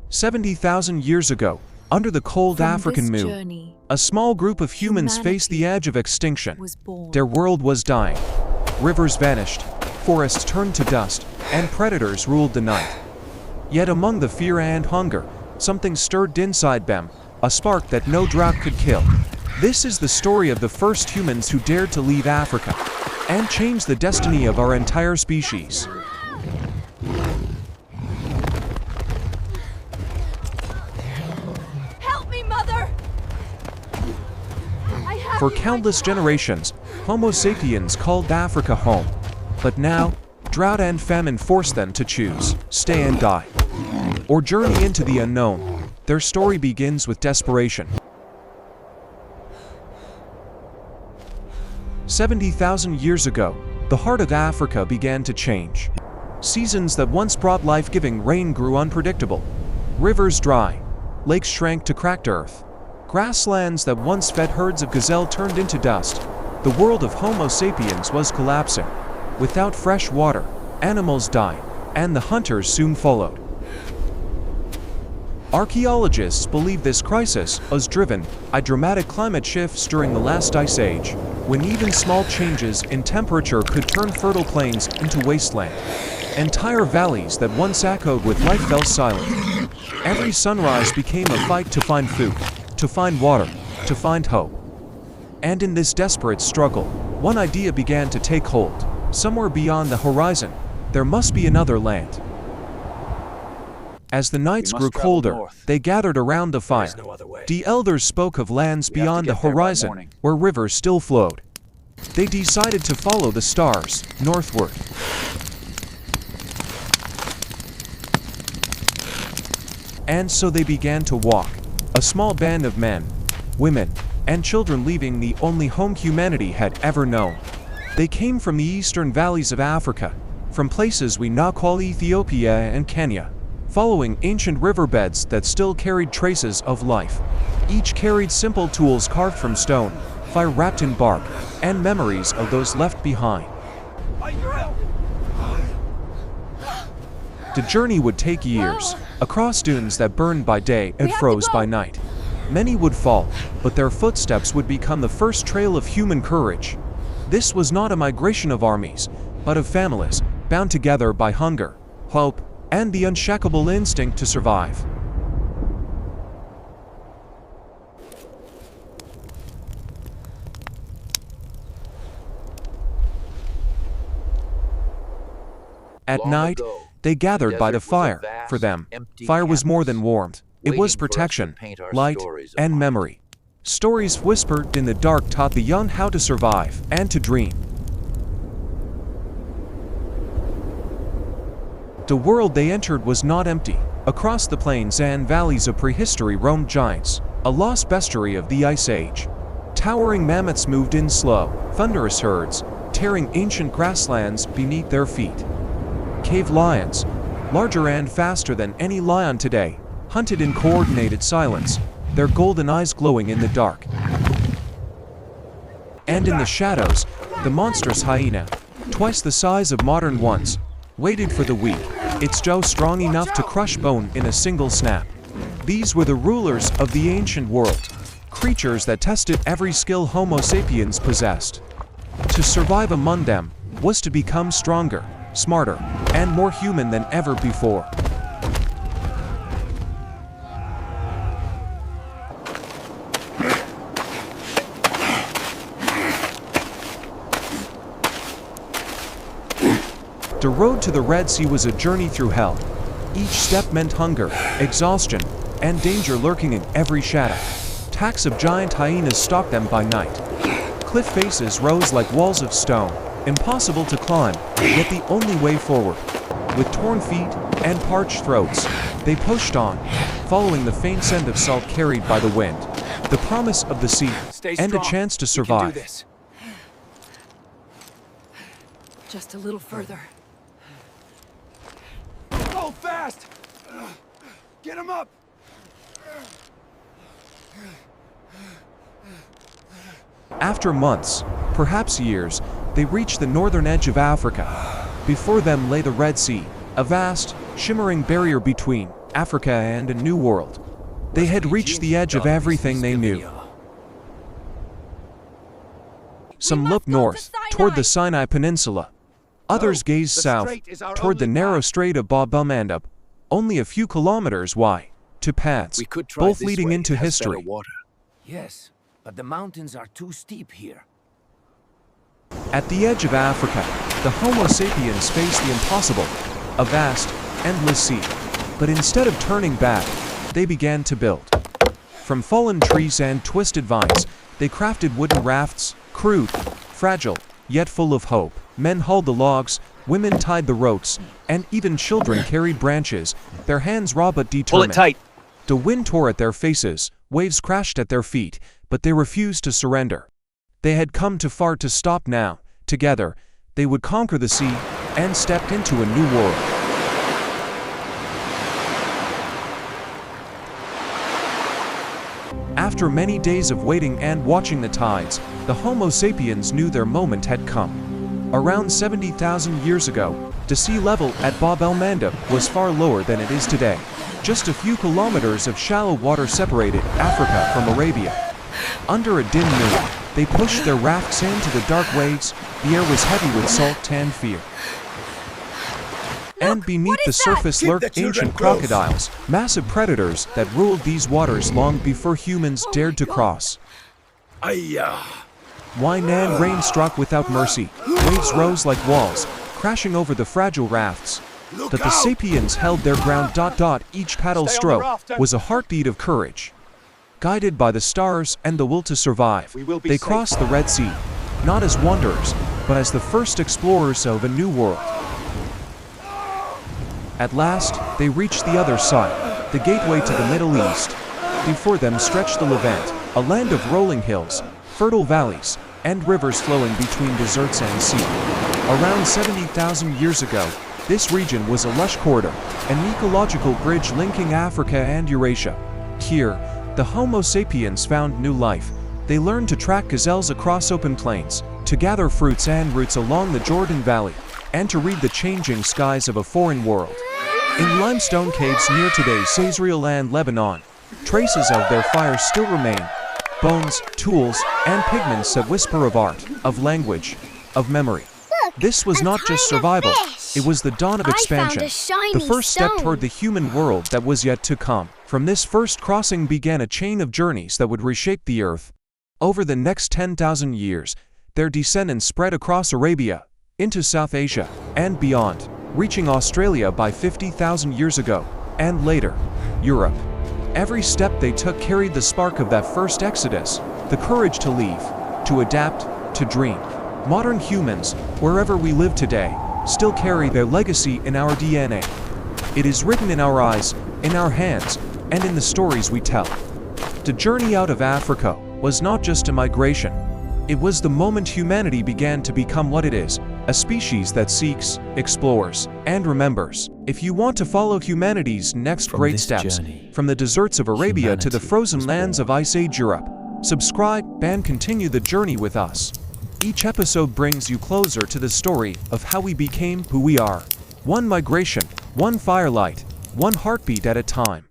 70,000 years ago, under the cold African moon, a small group of humans faced the edge of extinction. Their world was dying. Rivers vanished, forests turned to dust, and predators ruled the night. Yet among the fear and hunger, something stirred inside them, a spark that no drought could kill. This is the story of the first humans who dared to leave Africa and change the destiny of our entire species. Help me, Mother! For countless generations, Homo Sapiens called Africa home. But now, drought and famine forced them to choose, stay and die, or journey into the unknown. Their story begins with desperation. 70,000 years ago, the heart of Africa began to change. Seasons that once brought life-giving rain grew unpredictable. Rivers dry, lakes shrank to cracked earth. Grasslands that once fed herds of gazelle turned into dust. The world of Homo sapiens was collapsing. Without fresh water, animals died, and the hunters soon followed. Archaeologists believe this crisis was driven by dramatic climate shifts during the last ice age, when even small changes in temperature could turn fertile plains into wasteland. Entire valleys that once echoed with life fell silent. Every sunrise became a fight to find food, to find water, to find hope. And in this desperate struggle, one idea began to take hold. Somewhere beyond the horizon, there must be another land. As the nights grew colder, they gathered around the fire. The elders spoke of lands beyond the horizon, where rivers still flowed. They decided to follow the stars, northward. And so they began to walk, a small band of men, women, and children leaving the only home humanity had ever known. They came from the eastern valleys of Africa, from places we now call Ethiopia and Kenya, following ancient riverbeds that still carried traces of life. Each carried simple tools carved from stone, fire wrapped in bark, and memories of those left behind. The journey would take years, across dunes that burned by day and froze by night. Many would fall, but their footsteps would become the first trail of human courage. This was not a migration of armies, but of families, bound together by hunger, hope, and the unshakable instinct to survive. At night, they gathered by the fire. For them, fire was more than warmth. It was protection, light, and memory. Stories whispered in the dark taught the young how to survive and to dream. The world they entered was not empty. Across the plains and valleys of prehistory roamed giants, a lost bestiary of the Ice Age. Towering mammoths moved in slow, thunderous herds, tearing ancient grasslands beneath their feet. Cave lions, larger and faster than any lion today, hunted in coordinated silence, their golden eyes glowing in the dark. And in the shadows, the monstrous hyena, twice the size of modern ones, waited for the weak, its jaw strong enough to crush bone in a single snap. These were the rulers of the ancient world, creatures that tested every skill Homo sapiens possessed. To survive among them was to become stronger, smarter, and more human than ever before. The road to the Red Sea was a journey through hell. Each step meant hunger, exhaustion, and danger lurking in every shadow. Packs of giant hyenas stalked them by night. Cliff faces rose like walls of stone, impossible to climb, yet the only way forward. With torn feet and parched throats, they pushed on, following the faint scent of salt carried by the wind, the promise of the sea, and a chance to survive. Just a little further. Go fast! Get him up! After months, perhaps years, they reached the northern edge of Africa. Before them lay the Red Sea, a vast, shimmering barrier between Africa and a new world. They had reached the edge of everything they knew. Some looked north, toward the Sinai Peninsula. Others gazed south, toward the narrow Strait of Bab-el-Mandeb, only a few kilometers wide, to paths, both leading into history. Yes, but the mountains are too steep here. At the edge of Africa, the Homo Sapiens faced the impossible, a vast, endless sea. But instead of turning back, they began to build. From fallen trees and twisted vines, they crafted wooden rafts, crude, fragile, yet full of hope. Men hauled the logs, women tied the ropes, and even children carried branches, their hands raw but determined. Pull it tight. The wind tore at their faces, waves crashed at their feet, but they refused to surrender. They had come too far to stop now. Together, they would conquer the sea and stepped into a new world. After many days of waiting and watching the tides, the Homo sapiens knew their moment had come. Around 70,000 years ago, the sea level at Bab-el-Mandeb was far lower than it is today. Just a few kilometers of shallow water separated Africa from Arabia. Under a dim moon, they pushed their rafts into the dark waves. The air was heavy with salt and fear. And beneath the surface lurked ancient crocodiles, massive predators that ruled these waters long before humans dared to cross. Wine and rain struck without mercy. Waves rose like walls, crashing over the fragile rafts. But the sapiens held their ground. Each paddle stroke was a heartbeat of courage. Guided by the stars and the will to survive, they crossed the Red Sea, not as wanderers, but as the first explorers of a new world. At last, they reached the other side, the gateway to the Middle East. Before them stretched the Levant, a land of rolling hills, fertile valleys, and rivers flowing between deserts and sea. Around 70,000 years ago, this region was a lush corridor, an ecological bridge linking Africa and Eurasia. Here, the Homo sapiens found new life. They learned to track gazelles across open plains, to gather fruits and roots along the Jordan Valley, and to read the changing skies of a foreign world. In limestone caves near today's Israel and Lebanon, traces of their fire still remain. Bones, tools, and pigments that whisper of art, of language, of memory. This was not just survival, it was the dawn of expansion, the first step toward the human world that was yet to come. From this first crossing began a chain of journeys that would reshape the earth. Over the next 10,000 years, their descendants spread across Arabia, into South Asia, and beyond, reaching Australia by 50,000 years ago, and later, Europe. Every step they took carried the spark of that first exodus, the courage to leave, to adapt, to dream. Modern humans, wherever we live today, still carry their legacy in our DNA. It is written in our eyes, in our hands, and in the stories we tell. The journey out of Africa was not just a migration. It was the moment humanity began to become what it is, a species that seeks, explores, and remembers. If you want to follow humanity's next great steps, from the deserts of Arabia to the frozen lands of Ice Age Europe, subscribe and continue the journey with us. Each episode brings you closer to the story of how we became who we are. One migration, one firelight, one heartbeat at a time.